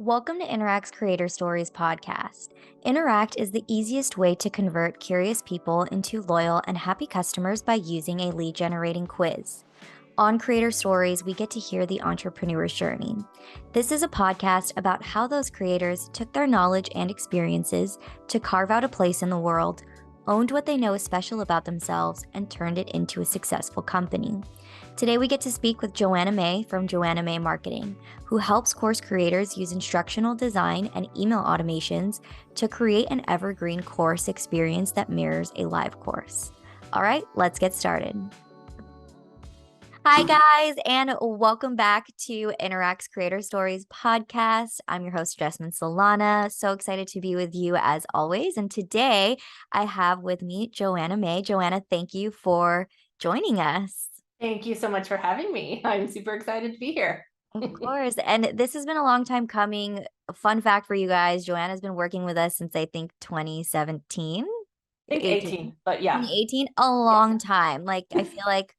Welcome to Interact's Creator Stories podcast. Interact is the easiest way to convert curious people into loyal and happy customers by using a lead generating quiz. On Creator Stories, we get to hear the entrepreneur's journey. This is a podcast about how those creators took their knowledge and experiences to carve out a place in the world, owned what they know is special about themselves, and turned it into a successful company. Today, we get to speak with Joanna May from Joanna May Marketing, who helps course creators use instructional design and email automations to create an evergreen course experience that mirrors a live course. All right, let's get started. Hi, guys, and welcome back to Interact's Creator Stories podcast. I'm your host, Jasmine Solana. So excited to be with you as always. And today I have with me Joanna May. Joanna, thank you for joining us. Thank you so much for having me. I'm super excited to be here. Of course. And this has been a long time coming. Fun fact for you guys, Joanna's been working with us since I think 2017. I think 18, but yeah. 2018, a long time. Like I feel like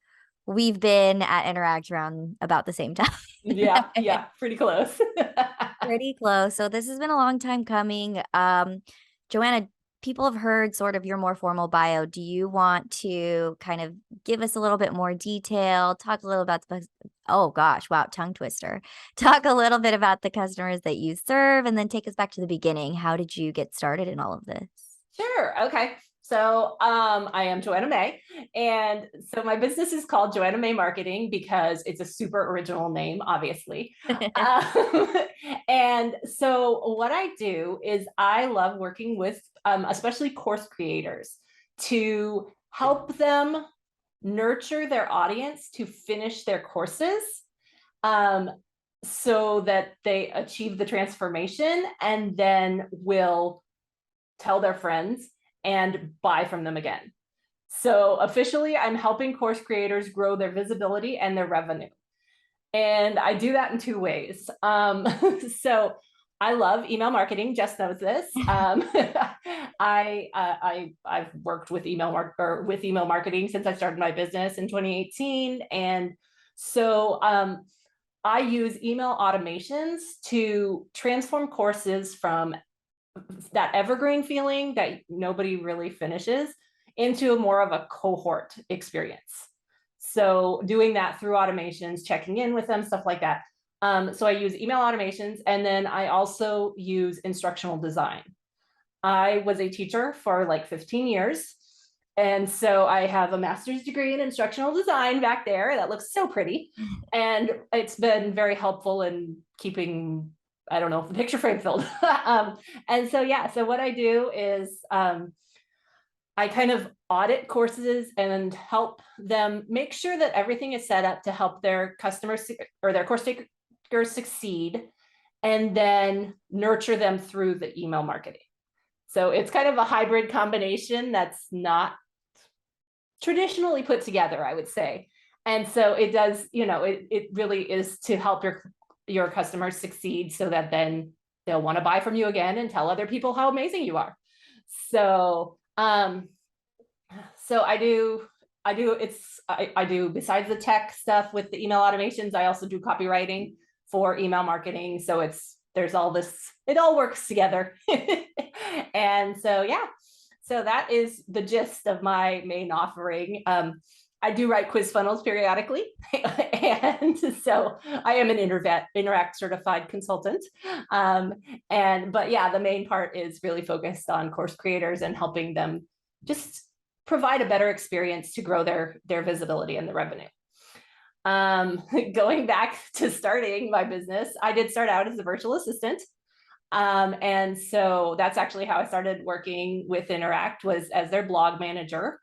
we've been at Interact around about the same time. Yeah, pretty close. Pretty close. So this has been a long time coming. Joanna, people have heard sort of your more formal bio. Do you want to kind of give us a little bit more detail, talk a little about oh gosh, wow, tongue twister. Talk a little bit about the customers that you serve and then take us back to the beginning. How did you get started in all of this? Sure. Okay. So I am Joanna May. And so my business is called Joanna May Marketing because it's a super original name, obviously. And so what I do is I love working with especially course creators to help them nurture their audience to finish their courses so that they achieve the transformation and then will tell their friends and buy from them again. So officially, I'm helping course creators grow their visibility and their revenue. And I do that in two ways. So I love email marketing. Jess knows this. I've worked with email marketing since I started my business in 2018, and so I use email automations to transform courses from that evergreen feeling that nobody really finishes into more of a cohort experience. So doing that through automations, checking in with them, stuff like that. So I use email automations, and then I also use instructional design. I was a teacher for like 15 years. And so I have a master's degree in instructional design back there. That looks so pretty. And it's been very helpful in keeping, I don't know, the picture frame filled. And so, yeah, so what I do is I kind of audit courses and help them make sure that everything is set up to help their customers or their course takers succeed, and then nurture them through the email marketing. So it's kind of a hybrid combination that's not traditionally put together, I would say. And so it does, it really is to help your customers succeed so that then they'll want to buy from you again and tell other people how amazing you are. So, so I do, besides the tech stuff with the email automations, I also do copywriting for email marketing. So there's all this, it all works together. And so, yeah, so that is the gist of my main offering. I do write quiz funnels periodically. And so I am an Interact certified consultant. But yeah, the main part is really focused on course creators and helping them just provide a better experience to grow their visibility and the revenue. Going back to starting my business, I did start out as a virtual assistant. And so that's actually how I started working with Interact, was as their blog manager.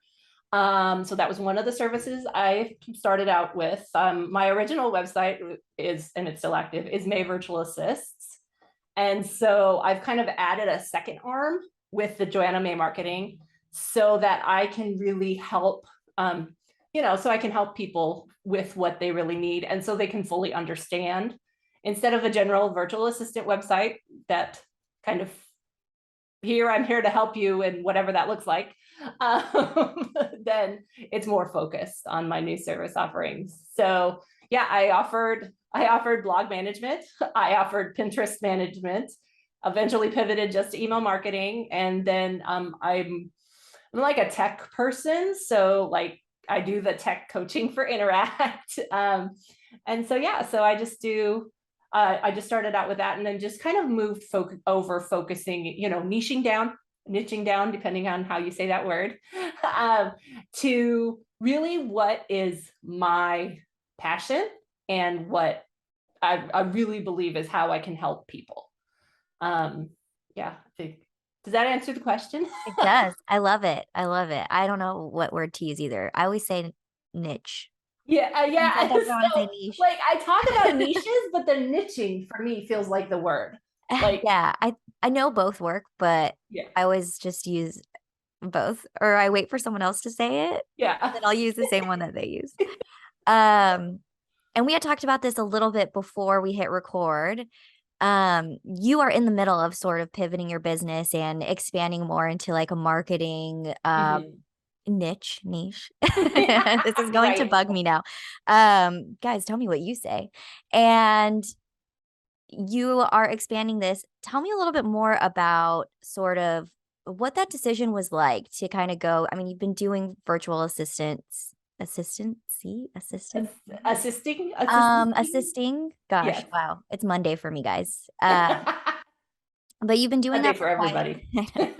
So that was one of the services I started out with. My original website is, and it's still active, is May Virtual Assists. And so I've kind of added a second arm with the Joanna May Marketing so that I can really help, so I can help people with what they really need. And so they can fully understand, instead of a general virtual assistant website that kind of, I'm here to help you and whatever that looks like, then it's more focused on my new service offerings. So yeah, I offered I offered blog management. I offered Pinterest management, eventually pivoted just to email marketing. And then I'm like a tech person. So like I do the tech coaching for Interact. And so, yeah, so I just started out with that and then just kind of moved over focusing, niching down, depending on how you say that word, to really what is my passion and what I really believe is how I can help people. Yeah, I think, does that answer the question? It does. I love it. I love it. I don't know what word to use either. I always say niche. Yeah, And yeah. sometimes I want to say So niche. like I talk about niches, but the niching for me feels like the word. Like, Yeah, I know both work, but yeah, I always just use both, or I wait for someone else to say it, yeah. then I'll use the same one that they use. Um, and we had talked about this a little bit before we hit record. You are in the middle of sort of pivoting your business and expanding more into like a marketing Mhm. niche. This is going to Right. bug me now. Guys, tell me what you say. And you are expanding this. Tell me a little bit more about sort of what that decision was like to kind of go. I mean, you've been doing virtual assistant, Assisting. assisting. Gosh, Yes. wow, it's Monday for me, guys. But you've been doing Monday that for for quite. everybody.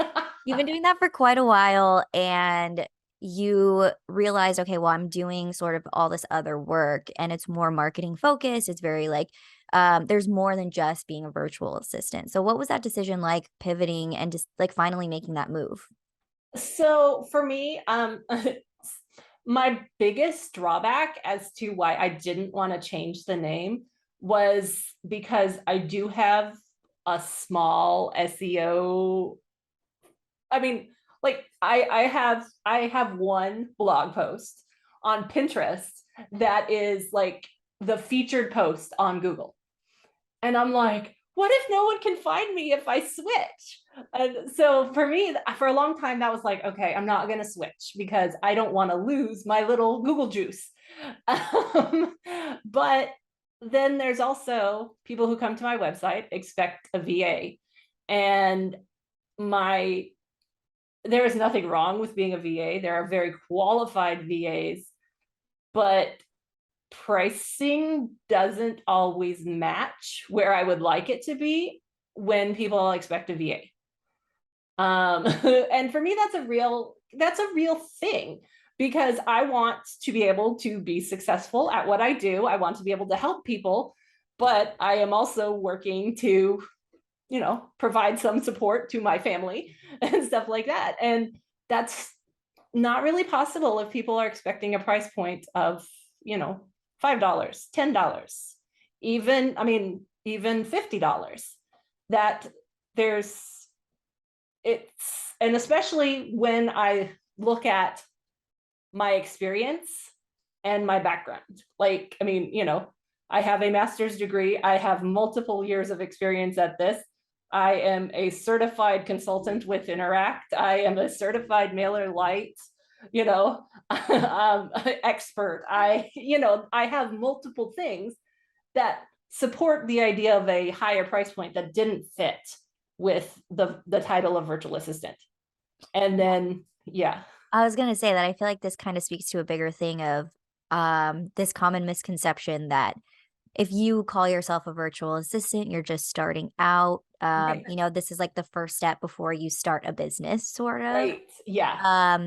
You've been doing that for quite a while, and you realized, okay, well, I'm doing sort of all this other work and it's more marketing focused. It's very like, there's more than just being a virtual assistant. So what was that decision like pivoting and just like finally making that move? So for me, my biggest drawback as to why I didn't want to change the name was because I do have a small SEO. I mean, like I have one blog post on Pinterest that is like the featured post on Google. And I'm like, what if no one can find me if I switch? And so for me, for a long time, that was like, okay, I'm not going to switch because I don't want to lose my little Google juice. Um, but then there's also people who come to my website, expect a VA. And my there is nothing wrong with being a VA. There are very qualified VAs, but pricing doesn't always match where I would like it to be when people expect a VA. And for me, that's a real thing because I want to be able to be successful at what I do. I want to be able to help people, but I am also working to, provide some support to my family and stuff like that. And that's not really possible if people are expecting a price point of, $5, $10, even $50. That there's it's and especially when I look at my experience and my background. Like, I have a master's degree, I have multiple years of experience at this. I am a certified consultant with Interact. I am a certified mailer light, expert. I have multiple things that support the idea of a higher price point that didn't fit with the title of virtual assistant. And then, yeah. I was gonna say that I feel like this kind of speaks to a bigger thing of this common misconception that if you call yourself a virtual assistant, you're just starting out. Right. This is like the first step before you start a business, sort of. Right. Yeah.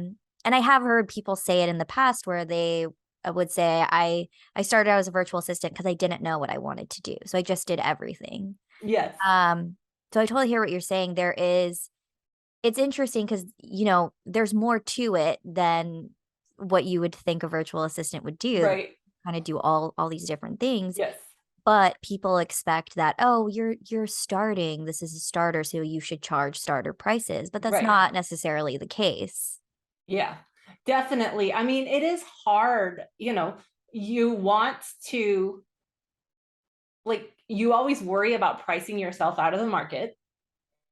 And I have heard people say it in the past where they would say, I started out as a virtual assistant because I didn't know what I wanted to do. So I just did everything. Yes. So I totally hear what you're saying. It's interesting because, there's more to it than what you would think a virtual assistant would do. Right. Kind of do all these different things. Yes. But people expect that, oh, you're starting. This is a starter, so you should charge starter prices. But that's Right. not necessarily the case. Yeah, definitely. I mean, it is hard, you want to, like, you always worry about pricing yourself out of the market.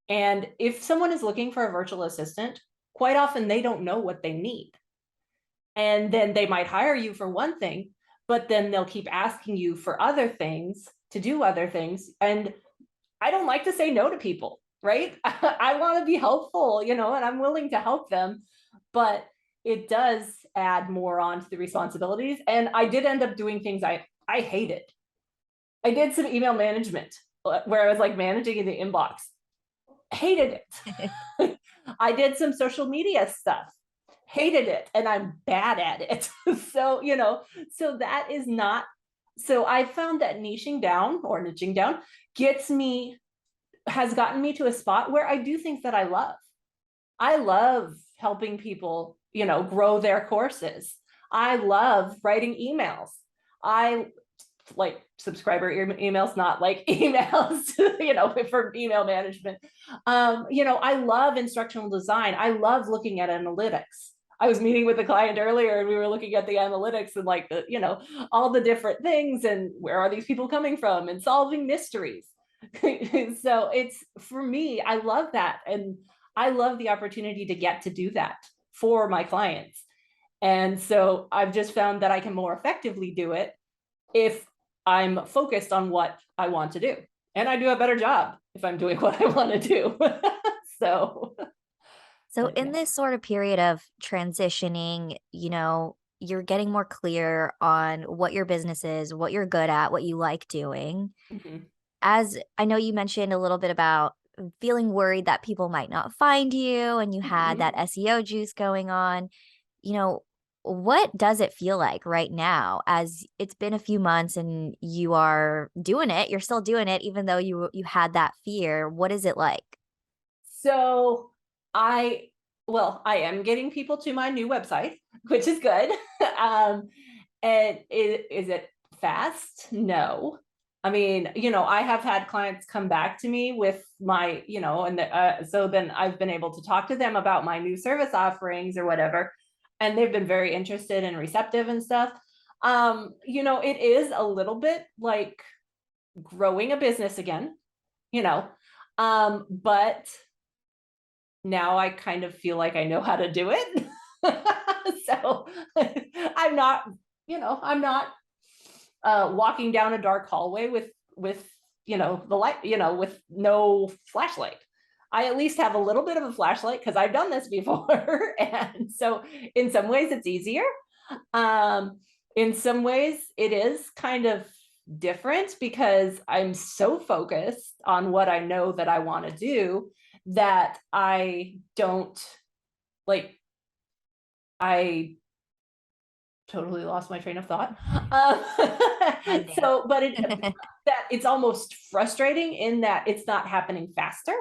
And if someone is looking for a virtual assistant, quite often they don't know what they need. And then they might hire you for one thing, but then they'll keep asking you for other things, to do other things. And I don't like to say no to people, right? I want to be helpful, and I'm willing to help them, but it does add more on to the responsibilities. And I did end up doing things I hated. I did some email management where I was like managing in the inbox. Hated it. I did some social media stuff. Hated it. And I'm bad at it. So, so that is not, so I found that niching down has gotten me to a spot where I do things that I love. I love helping people, grow their courses. I love writing emails. I like subscriber emails, not like emails, for email management. I love instructional design. I love looking at analytics. I was meeting with a client earlier and we were looking at the analytics and like all the different things and where are these people coming from and solving mysteries. So it's, for me, I love that. And I love the opportunity to get to do that for my clients. And so I've just found that I can more effectively do it if I'm focused on what I want to do. And I do a better job if I'm doing what I want to do. So In this sort of period of transitioning, you're getting more clear on what your business is, what you're good at, what you like doing. Mhm. As I know you mentioned a little bit about feeling worried that people might not find you and you had that SEO juice going on, what does it feel like right now as it's been a few months and you are doing it, you're still doing it even though you had that fear. What is it like? So I am getting people to my new website, which is good. And is it fast? No. I mean, I have had clients come back to me with my, so then I've been able to talk to them about my new service offerings or whatever. And they've been very interested and receptive and stuff. It is a little bit like growing a business again, but now I kind of feel like I know how to do it. So I'm not, walking down a dark hallway with, the light, with no flashlight. I at least have a little bit of a flashlight because I've done this before. And so in some ways it's easier. In some ways it is kind of different because I'm so focused on what I know that I want to do that I don't I totally lost my train of thought. So, but that it's almost frustrating in that it's not happening faster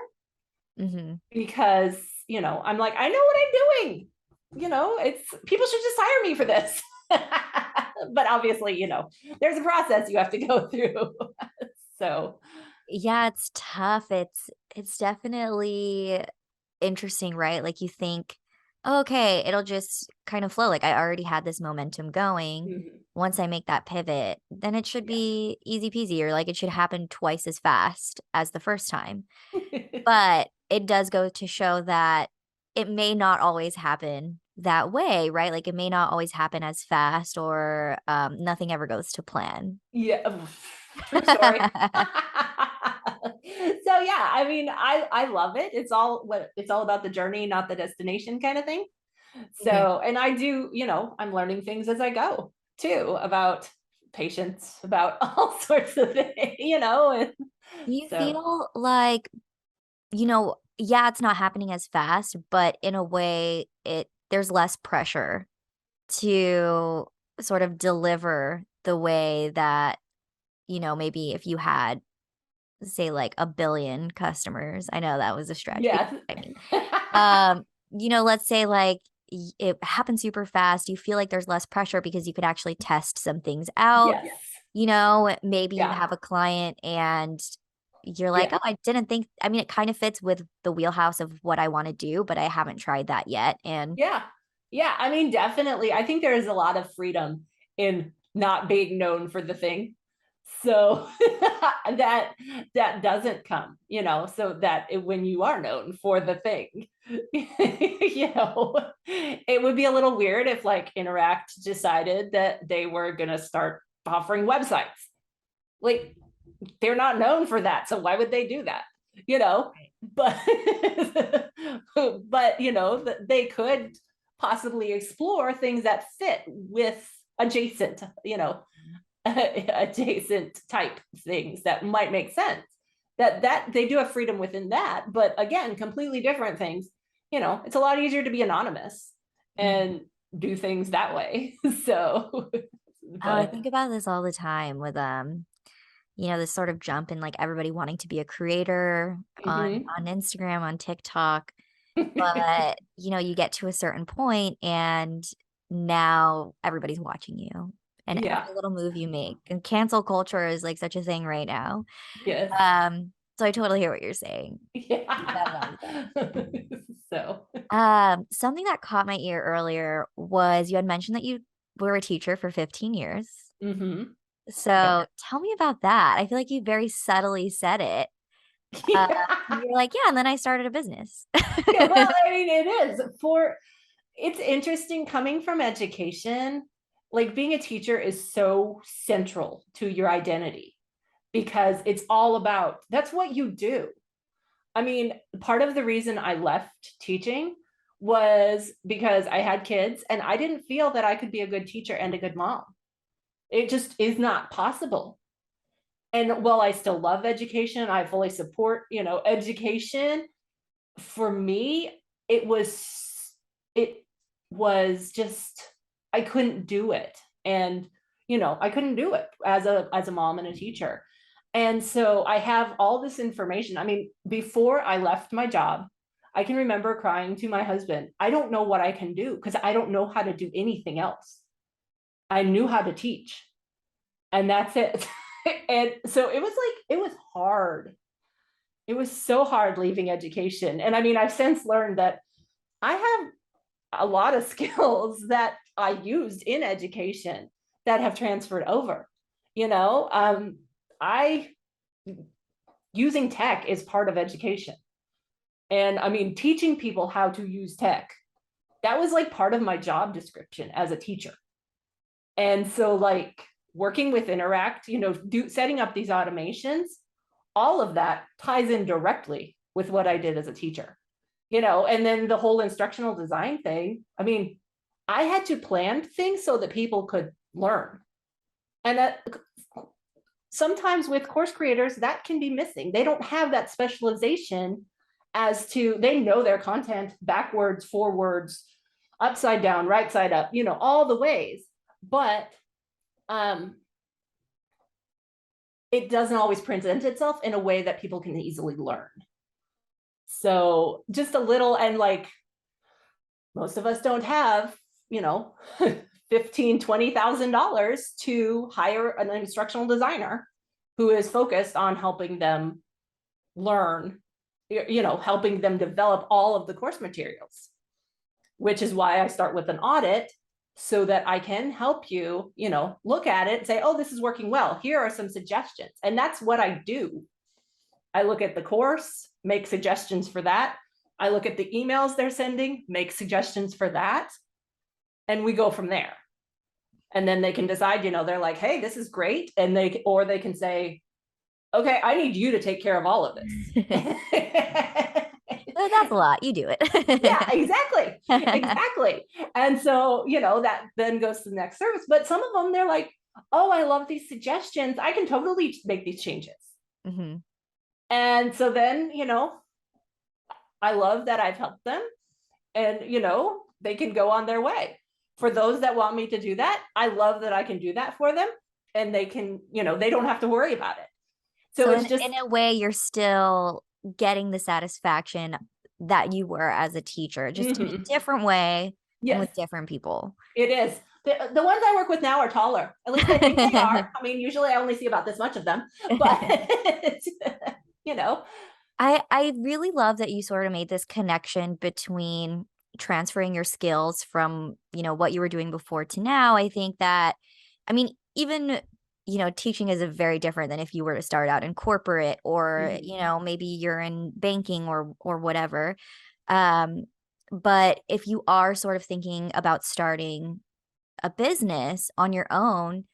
because, I'm like, I know what I'm doing. It's people should just hire me for this. But obviously, there's a process you have to go through. So, Yeah, it's tough. It's definitely interesting, right? Like you think, "Oh, okay, it'll just kind of flow. Like I already had this momentum going. mhm, Once I make that pivot, then it should yes. be easy peasy or like it should happen twice as fast as the first time." But it does go to show that it may not always happen that way, right? Like it may not always happen as fast or nothing ever goes to plan. Yeah, true story. So yeah, I mean, I love it. It's all about the journey, not the destination kind of thing. Mhm. So, and I do, I'm learning things as I go too about patience, about all sorts of things, and Do you so feel like, yeah, it's not happening as fast, but in a way there's less pressure to sort of deliver the way that, maybe if you had, say, like a billion customers. I know that was a stretch, but yes. I mean, um, let's say like it happens super fast. You feel like there's less pressure because you could actually test some things out. Yes. Maybe you Yeah. have a client and you're like, Yeah. "Oh, I didn't think." I mean, it kind of fits with the wheelhouse of what I want to do, but I haven't tried that yet. And Yeah. Yeah. I mean, definitely. I think there is a lot of freedom in not being known for the thing. So that doesn't come, so that when you are known for the thing, it would be a little weird if like Interact decided that they were going to start offering websites. Like, they're not known for that, so why would they do that? But they could possibly explore things that fit with adjacent adjacent type things that might make sense. That they do have freedom within that, but again, completely different things. It's a lot easier to be anonymous and do things that way. So I think about this all the time with this sort of jump in like everybody wanting to be a creator on Instagram, on TikTok. But you get to a certain point and now everybody's watching you and yeah, every little move you make. And cancel culture is like such a thing right now. yes, So I totally hear what you're saying. yeah. So Something that caught my ear earlier was you had mentioned that you were a teacher for 15 years. yeah. So tell me about that. I feel like you very subtly said it. You're like, yeah, and then I started a business. Yeah, well, I mean, it's interesting coming from education. Like, being a teacher is so central to your identity because it's all about, that's what you do. I mean, part of the reason I left teaching was because I had kids and I didn't feel that I could be a good teacher and a good mom. It just is not possible. And while I still love education, I fully support, education. For me, it was it was just, I couldn't do it. And I couldn't do it as a mom and a teacher. And so I have all this information. I mean, before I left my job, I can remember crying to my husband, I don't know what I can do because I don't know how to do anything else. I knew how to teach, and that's it. And so it was hard. It was so hard leaving education. And I mean, I've since learned that I have a lot of skills that I used in education that have transferred over. I using tech is part of education. And I mean, teaching people how to use tech, that was like part of my job description as a teacher. And so like working with Interact, setting up these automations, all of that ties in directly with what I did as a teacher. And then the whole instructional design thing. I mean, I had to plan things so that people could learn. And that sometimes with course creators, that can be missing. They don't have that specialization as to, they know their content backwards, forwards, upside down, right side up, all the ways. But it doesn't always present itself in a way that people can easily learn. So just a little, and like most of us don't have, $15,000-$20,000 to hire an instructional designer who is focused on helping them learn, helping them develop all of the course materials, which is why I start with an audit so that I can help you, look at it and say, oh, this is working well. Here are some suggestions. And that's what I do. I look at the course, make suggestions for that. I look at the emails they're sending, make suggestions for that. And we go from there. And then they can decide, they're like, hey, this is great. And they can say, okay, I need you to take care of all of this. That's a lot. You do it. Yeah, exactly. Exactly. And so, that then goes to the next service. But some of them, they're like, oh, I love these suggestions. I can totally make these changes. Mm-hmm. And so then, I love that I've helped them, and, they can go on their way. For those that want me to do that, I love that I can do that for them, and they can, they don't have to worry about it. So it's just, in a way, you're still getting the satisfaction that you were as a teacher, just in a different way and with different people. It is. The ones I work with now are taller. At least I think they are. I mean, usually I only see about this much of them, but I really love that you sort of made this connection between transferring your skills from, what you were doing before to now. I think that, I mean, even teaching is a very different than if you were to start out in corporate or, Mhm. maybe you're in banking or whatever. Um, but if you are sort of thinking about starting a business on your own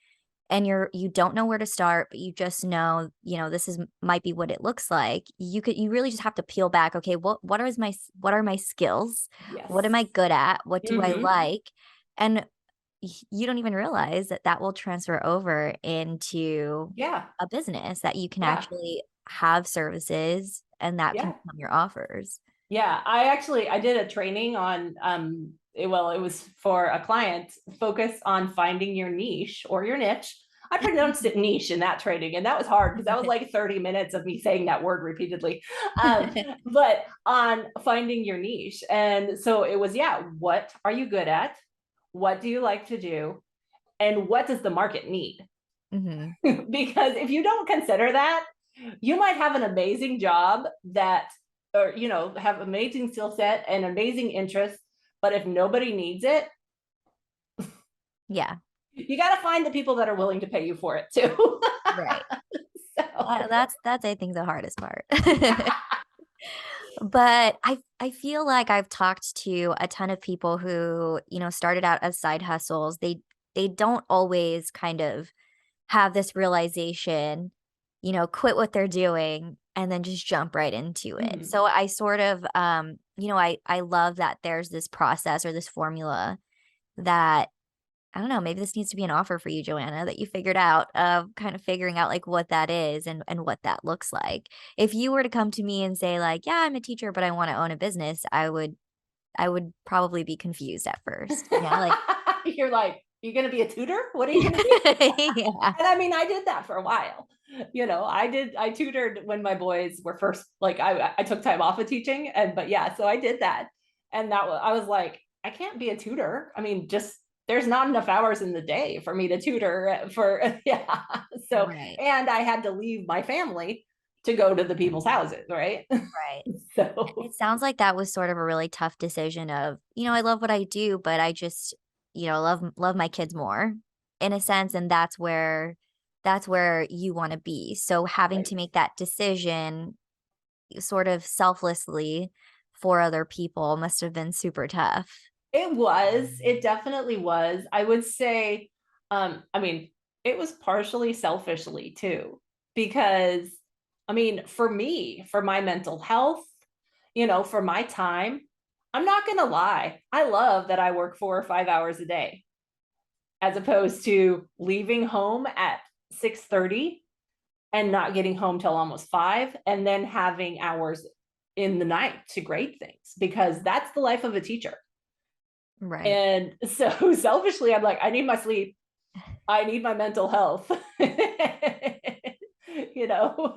and you don't know where to start, but you just know, this is might be what it looks like, you really just have to peel back. Okay, what are my skills? What am Yes. I good at? What do I Hmm. like? And you don't even realize that that will transfer over into Yeah. a business that you can Yeah. actually have services and that can Yeah. become your offers. Yeah. I did a training on, it was for a client, focus on finding your niche or your niche. I pronounced it niche in that training, and that was hard because that was like 30 minutes of me saying that word repeatedly. But on finding your niche. And so it was, yeah, what are you good at? What do you like to do? And what does the market need? Hmm. Because if you don't consider that, you might have an amazing job that, or, have amazing skill set and amazing interests. But if nobody needs it, Yeah, you got to find the people that are willing to pay you for it too. right. So, That's I think the hardest part. yeah. But I feel like I've talked to a ton of people who, started out as side hustles. They don't always kind of have this realization, quit what they're doing and then just jump right into it. Mhm. So I sort of I love that there's this process or this formula that I don't know, maybe this needs to be an offer for you, Joanna, that you figured out of kind of figuring out like what that is and what that looks like. If you were to come to me and say like, "Yeah, I'm a teacher, but I want to own a business," I would probably be confused at first, like You're like, you're going to be a tutor? What are you going to do? yeah. And I mean, I did that for a while. I tutored when my boys were first, like, I took time off of teaching. But yeah, so I did that. And I was like, I can't be a tutor. I mean, just, there's not enough hours in the day for me to tutor for, yeah. So, Right. and I had to leave my family to go to the people's houses, right? Right. So, It sounds like that was sort of a really tough decision of, I love what I do, but I just, love my kids more in a sense, and that's where you want to be. So having right. to make that decision sort of selflessly for other people must have been super tough. It definitely was. I would say, I mean, it was partially selfishly too, because I mean, for me, for my mental health, for my time, I'm not gonna lie. I love that I work 4 or 5 hours a day as opposed to leaving home at 6:30 and not getting home till almost 5 and then having hours in the night to grade things, because that's the life of a teacher. Right. And so selfishly, I'm like, I need my sleep. I need my mental health. you know,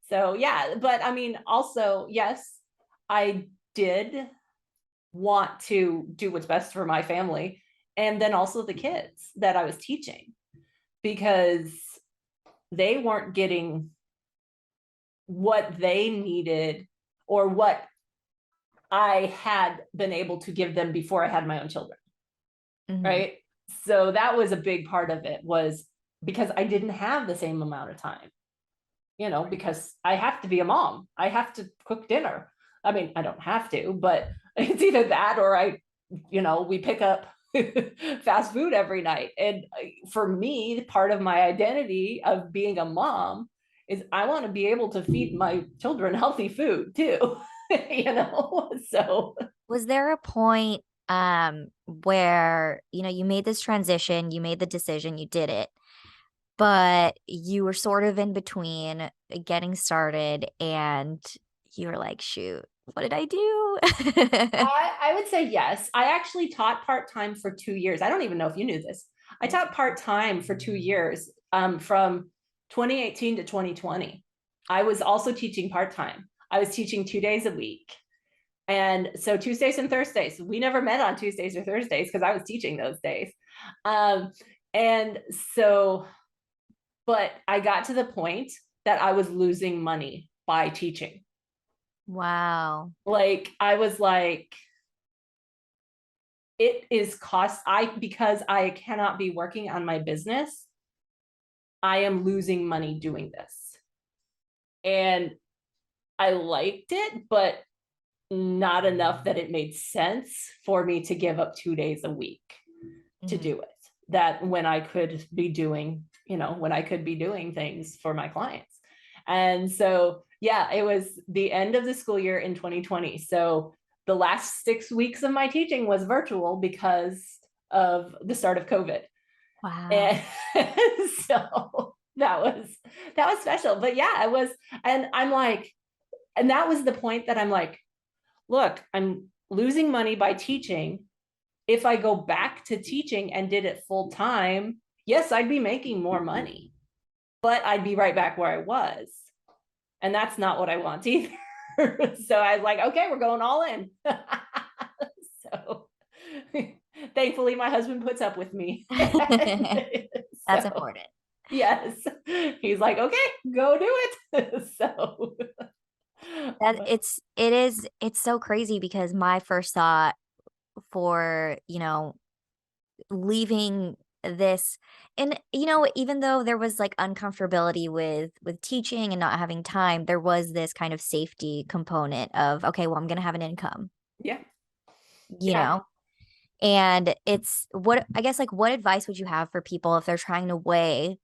so yeah. But I mean, also, yes, I did want to do what's best for my family and then also the kids that I was teaching, because they weren't getting what they needed or what I had been able to give them before I had my own children. Hmm. Right. So that was a big part of it, was because I didn't have the same amount of time, because I have to be a mom. I have to cook dinner. I mean, I don't have to, but it's either that or we pick up fast food every night. And for me, part of my identity of being a mom is I want to be able to feed my children healthy food too, So Was there a point where, you made this transition, you made the decision, you did it, but you were sort of in between getting started and you were like, shoot, what did I do? I would say yes. I actually taught part time for 2 years. I don't even know if you knew this. I taught part time for 2 years, from 2018 to 2020. I was also teaching part time. I was teaching 2 days a week. And so Tuesdays and Thursdays, we never met on Tuesdays or Thursdays because I was teaching those days. Um, and so, but I got to the point that I was losing money by teaching. Wow. Like, I was like, it is because I cannot be working on my business I am losing money doing this. And I liked it, but not enough that it made sense for me to give up 2 days a week to Mhm. do it. That when I could be doing, when I could be doing things for my clients. And so, yeah, it was the end of the school year in 2020. So the last 6 weeks of my teaching was virtual because of the start of COVID. Wow. And so that was special. But yeah, it was, and I'm like, and that was the point that I'm like, look, I'm losing money by teaching. If I go back to teaching and did it full time, yes, I'd be making more money, but I'd be right back where I was. And that's not what I want either. So I was like, okay, we're going all in. So thankfully, my husband puts up with me. That's So important. yes, he's like, okay, go do it. So, That but it's so crazy because my first thought for, leaving this, and even though there was like uncomfortability with teaching and not having time, there was this kind of safety component of, okay, well, I'm going to have an income, yeah, you yeah. know. And it's what, I guess, like, what advice would you have for people if they're trying to weigh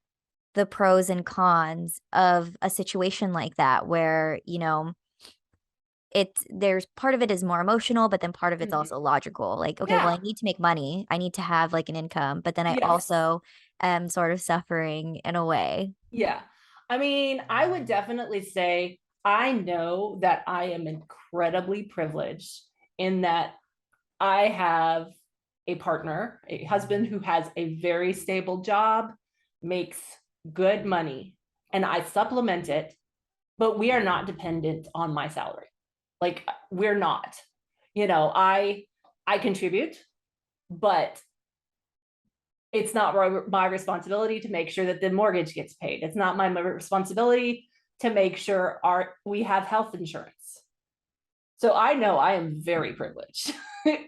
the pros and cons of a situation like that where, it's there's part of it is more emotional, but then part of it's Mhm. also logical. Like, okay, well, I Yeah. need to make money. I need to have like an income, but then I Yes. also am sort of suffering in a way. Yeah. I mean, I would definitely say I know that I am incredibly privileged in that I have a partner, a husband who has a very stable job, makes good money, and I supplement it, but we are not dependent on my salary. Like we're not. I contribute, but it's not my responsibility to make sure that the mortgage gets paid. It's not my responsibility to make sure we have health insurance. So I know I am very privileged,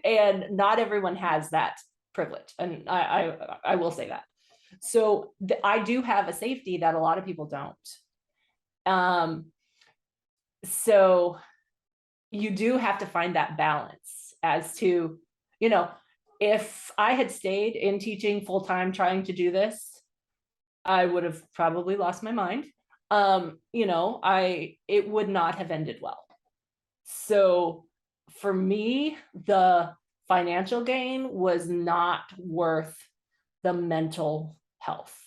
and not everyone has that privilege, and I will say that. So I do have a safety that a lot of people don't. Um, so you do have to find that balance as to, you know, if I had stayed in teaching full time trying to do this, I would have probably lost my mind. It would not have ended well. So for me, the financial gain was not worth the mental health.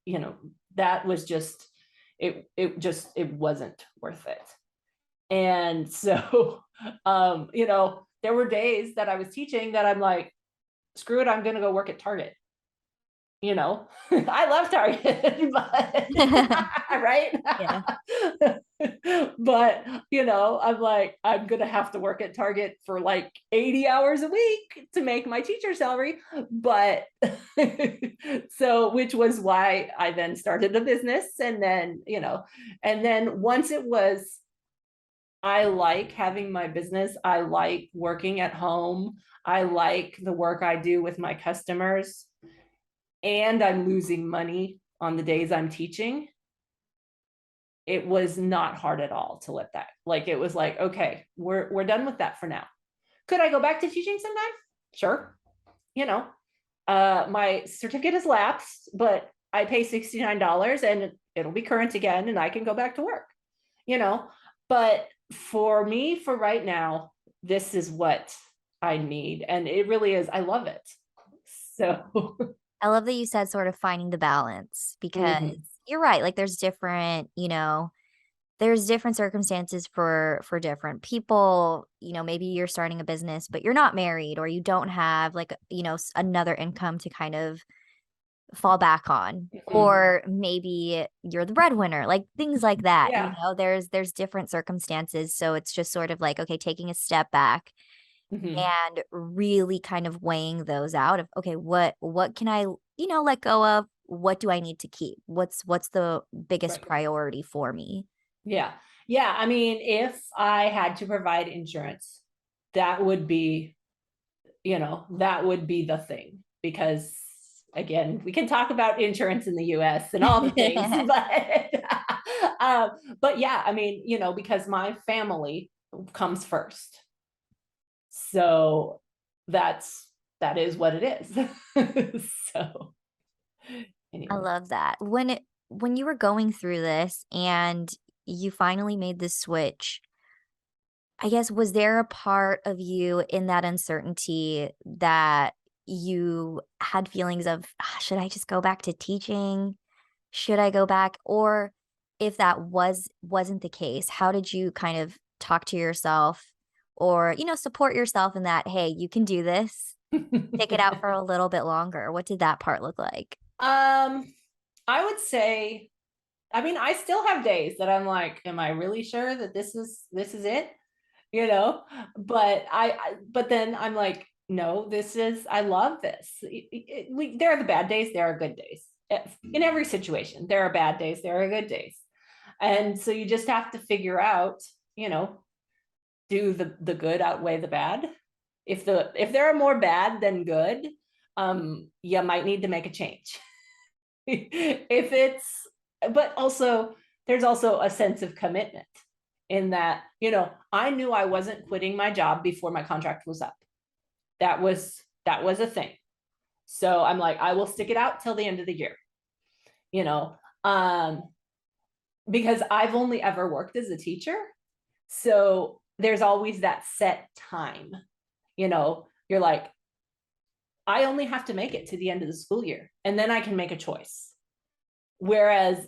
You know, that was just it wasn't worth it. And so there were days that I was teaching that I'm like, screw it, I'm gonna go work at Target. I love Target, but right. Yeah. But I'm like, I'm gonna have to work at Target for like 80 hours a week to make my teacher salary. But so which was why I then started a business. And then once it was, I like having my business, I like working at home, I like the work I do with my customers, and I'm losing money on the days I'm teaching. It was not hard at all to let that, like, it was like, okay, we're done with that for now. Could I go back to teaching sometime? Sure. My certificate has lapsed, but I pay $69 and it'll be current again and I can go back to work, you know. But for me, for right now, this is what I need. And it really is, I love it. So I love that you said sort of finding the balance because mhm. you're right. Like there's different circumstances for different people. Maybe you're starting a business, but you're not married or you don't have like, another income to kind of fall back on. Mhm. Or maybe you're the breadwinner, like things like that. Yeah. There's different circumstances. So it's just sort of like, okay, taking a step back Mhm. and really kind of weighing those out of, okay, what can I, let go of? What do I need to keep? What's the biggest Right. priority for me? Yeah. Yeah. I mean, if I had to provide insurance, that would be, that would be the thing, because again, we can talk about insurance in the US and all the things, but yeah, I mean, because my family comes first. So that is what it is. So I anyway. love that. When you were going through this and you finally made the switch, I guess, was there a part of you in that uncertainty that you had feelings of, should I just go back to teaching? Should I go back? Or if that wasn't the case, how did you kind of talk to yourself or, support yourself in that, hey, you can do this. Stick it out for a little bit longer. What did that part look like? I would say, I mean, I still have days that I'm like, am I really sure that this is it? You know, but then I'm like, no, I love this. There are the bad days, there are good days. In every situation, there are bad days, there are good days. And so you just have to figure out, do the good outweigh the bad? If there are more bad than good, you might need to make a change. If it's But also there's also a sense of commitment in that, I knew I wasn't quitting my job before my contract was up. That was a thing. So I'm like, I will stick it out till the end of the year, you know, um, because I've only ever worked as a teacher. So there's always that set time, you're like, I only have to make it to the end of the school year and then I can make a choice. Whereas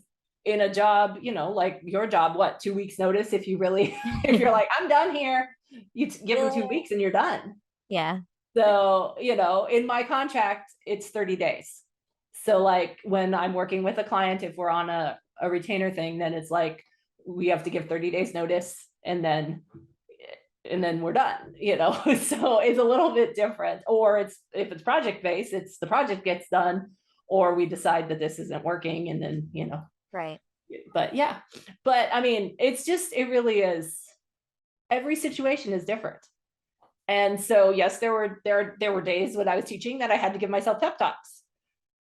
in a job, like your job, what, 2 weeks notice if you really, if you're like, I'm done here, you give them 2 weeks and you're done. Yeah. So, in my contract, it's 30 days. So like when I'm working with a client, if we're on a retainer thing, then it's like, we have to give 30 days notice and then we're done, so it's a little bit different. Or if it's project based, it's the project gets done, or we decide that this isn't working and then, Right. but yeah, but I mean, it really is, every situation is different. And so, yes, there were days when I was teaching that I had to give myself pep talks.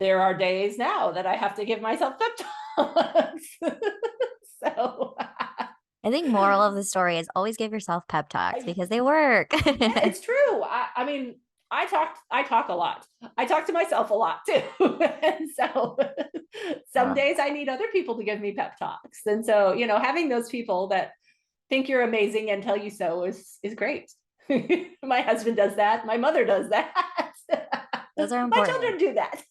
There are days now that I have to give myself pep talks. So I think moral of the story is always give yourself pep talks because they work. yeah, it's true. I mean, I talk a lot. I talk to myself a lot too. And so some days I need other people to give me pep talks. And so, having those people that think you're amazing and tell you so is great. My husband does that. My mother does that. Those are My important. children do that.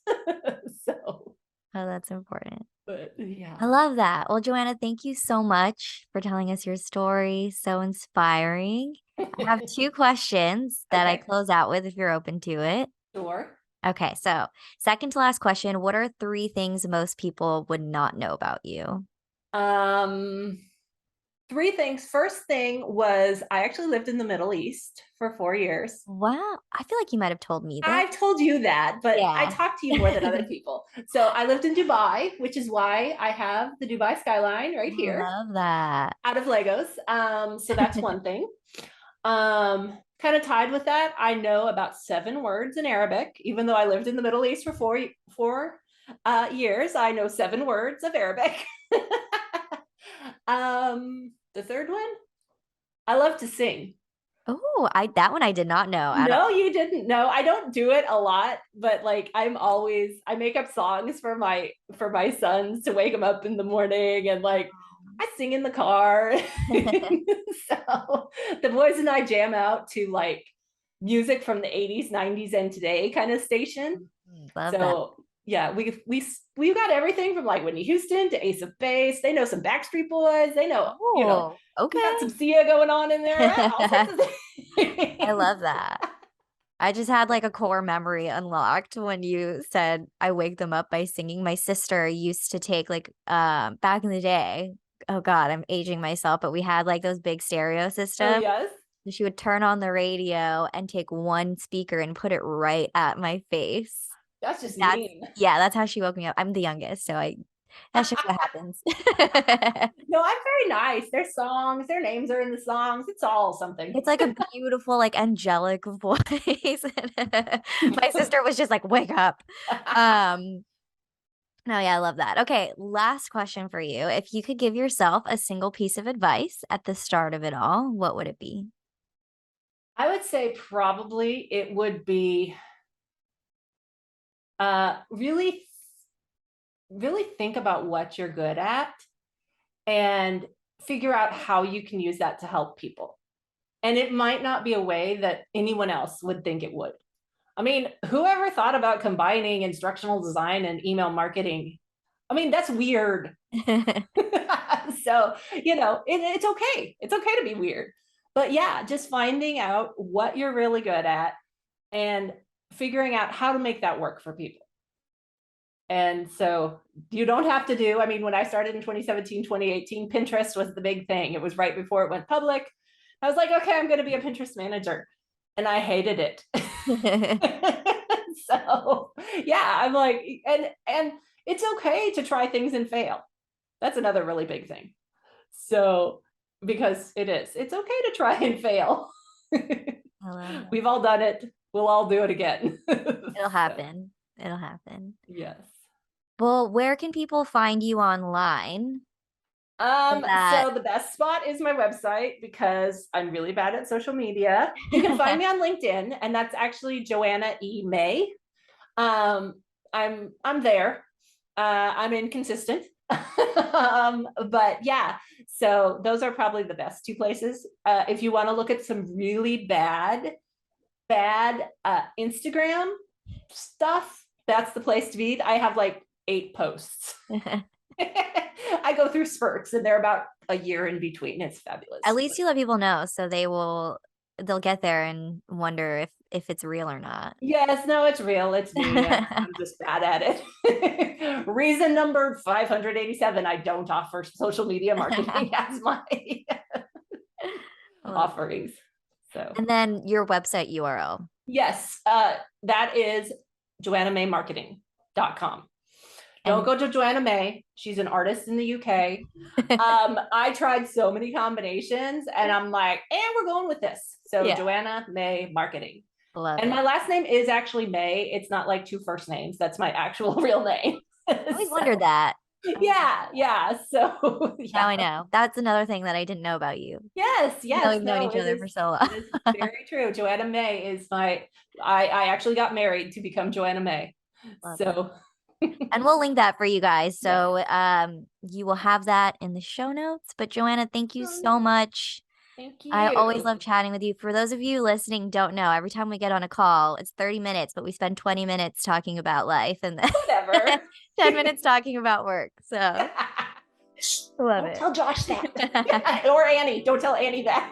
So, Oh, that's important. but yeah. I love that. Well, Joanna, thank you so much for telling us your story. So inspiring. I have two questions that I Okay, close out with if you're open to it. sure. Okay, so second to last question, what are three things most people would not know about you? Um, Three things. First thing was I actually lived in the Middle East for 4 years. Wow, I feel like you might have told me this. I've told you that, but I Yeah. talk to you more than other people. So I lived in Dubai, which is why I have the Dubai skyline right here Love that. out of Legos. So that's one thing. Kind of tied with that, I know about 7 words in Arabic, even though I lived in the Middle East for four years. I know 7 words of Arabic. The third one, I love to sing. Oh, that one I did not know at No, all. you didn't know. I don't do it a lot, but like I make up songs for my sons to wake them up in the morning, and like I sing in the car. So the boys and I jam out to like music from the 80s, 90s, and today kind of station. Love that. So yeah, we've got everything from like Whitney Houston to Ace of Base. They know some Backstreet Boys. They know, Oh, we got some okay. Sia going on in there. All sorts of I things. love that. I just had like a core memory unlocked when you said I wake them up by singing. My sister used to take like back in the day. Oh God, I'm aging myself, but we had like those big stereo Oh systems. yes, So she would turn on the radio and take one speaker and put it right at my face. that's just That's mean. yeah, that's how she woke me up. I'm the youngest, so I That's just what happens. No, I'm very nice. Their songs, their names are in the songs. It's all something. It's like a beautiful, like angelic voice. My sister was just like, wake up. No, yeah, I love that. Okay, last question for you. If you could give yourself a single piece of advice at the start of it all, what would it be? I would say probably it would be really, really think about what you're good at and figure out how you can use that to help people. And it might not be a way that anyone else would think it would. I mean, whoever thought about combining instructional design and email marketing? I mean, that's weird. So, it's okay. It's okay to be weird. But yeah, just finding out what you're really good at and figuring out how to make that work for people. And so you don't have to do, I mean, when I started in 2017, 2018, Pinterest was the big thing. It was right before it went public. I was like, okay, I'm going to be a Pinterest manager. And I hated it. So yeah, I'm like, and it's okay to try things and fail. That's another really big thing. So, because it's okay to try and fail. We've all done it. We'll all do it again. It'll happen. It'll happen. Yes. Well, where can people find you online? So the best spot is my website because I'm really bad at social media. You can find me on LinkedIn, and that's actually Joanna E. May. I'm there. I'm inconsistent. But yeah, so those are probably the best two places. If you want to look at some really bad Instagram stuff, that's the place to be. I have like 8 posts. I go through spurts and they're about a year in between. It's fabulous. At least you let people know so they'll get there and wonder if it's real or not. Yes, no, it's real. It's me. I'm just bad at it. Reason number 587, I don't offer social media marketing as my offerings. So, and then your website URL. Yes, that is joannamaymarketing.com. Don't go to Joanna May. She's an artist in the UK. I tried so many combinations and I'm like, and we're going with this. So yeah. Joanna May Marketing. Love and it. My last name is actually May. It's not like 2 first names. That's my actual real name. I always wondered that. Yeah. So yeah. Now I know. That's another thing that I didn't know about you. Yes. We've known each other for so long. It is very true. Joanna May is I actually got married to become Joanna May. Love so it. And we'll link that for you guys. So you will have that in the show notes. But Joanna, thank you so much. Thank you. I always love chatting with you. For those of you listening, don't know, every time we get on a call, it's 30 minutes, but we spend 20 minutes talking about life and then whatever 10 minutes talking about work. So love it. Tell Josh that. Or Annie. Don't tell Annie that.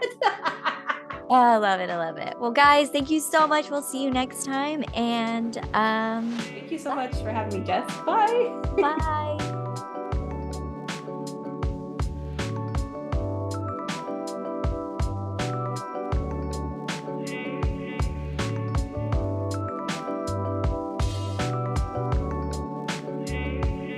Oh, I love it. I love it. Well, guys, thank you so much. We'll see you next time. And thank you so much for having me, Jess. Bye. Bye.